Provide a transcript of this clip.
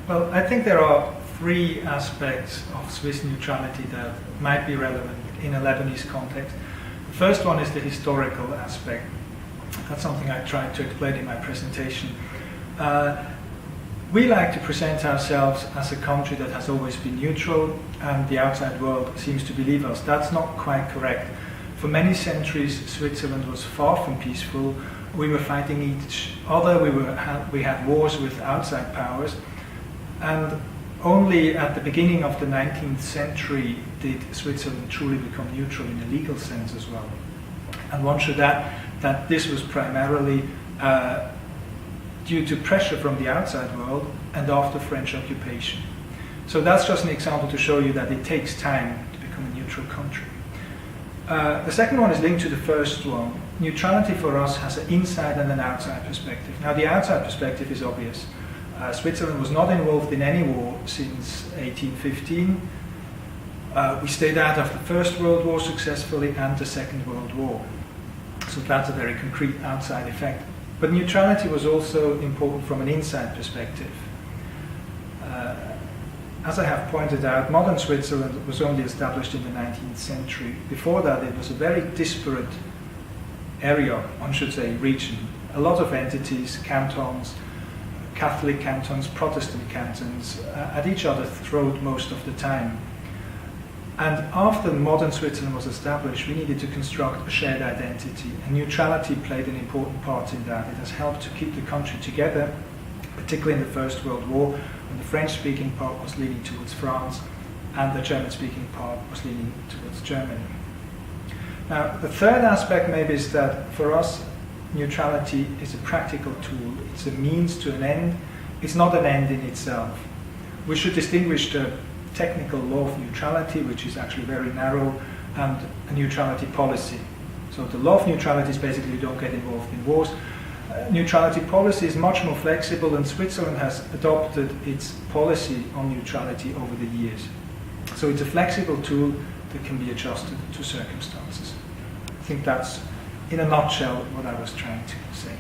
Well, I think there are three aspects of Swiss neutrality that might be relevant in a Lebanese context. The first one is the historical aspect. That's something I tried to explain in my presentation. We like to present ourselves as a country that has always been neutral, and the outside world seems to believe us. That's not quite correct. For many centuries, Switzerland was far from peaceful. We were fighting each other, we had wars with outside powers, and only at the beginning of the 19th century did Switzerland truly become neutral in a legal sense as well. And one should add that this was primarily due to pressure from the outside world and after French occupation. So that's just an example to show you that it takes time to become a neutral country. The second one is linked to the first one. Neutrality for us has an inside and an outside perspective. Now the outside perspective is obvious. Switzerland was not involved in any war since 1815. We stayed out of the First World War successfully and the Second World War. So that's a very concrete outside effect. But neutrality was also important from an inside perspective. As I have pointed out, modern Switzerland was only established in the 19th century. Before that, it was a very disparate area, one should say, region. A lot of entities, cantons, Catholic cantons, Protestant cantons, at each other's throat most of the time. And after modern Switzerland was established, we needed to construct a shared identity, and neutrality played an important part in that. It has helped to keep the country together, particularly in the First World War, when the French-speaking part was leaning towards France and the German-speaking part was leaning towards Germany. Now, the third aspect maybe is that for us, neutrality is a practical tool. It's a means to an end. It's not an end in itself. We should distinguish the technical law of neutrality, which is actually very narrow, and a neutrality policy. So the law of neutrality is basically you don't get involved in wars. Neutrality policy is much more flexible, and Switzerland has adopted its policy on neutrality over the years. So it's a flexible tool that can be adjusted to circumstances. I think that's, in a nutshell, what I was trying to say.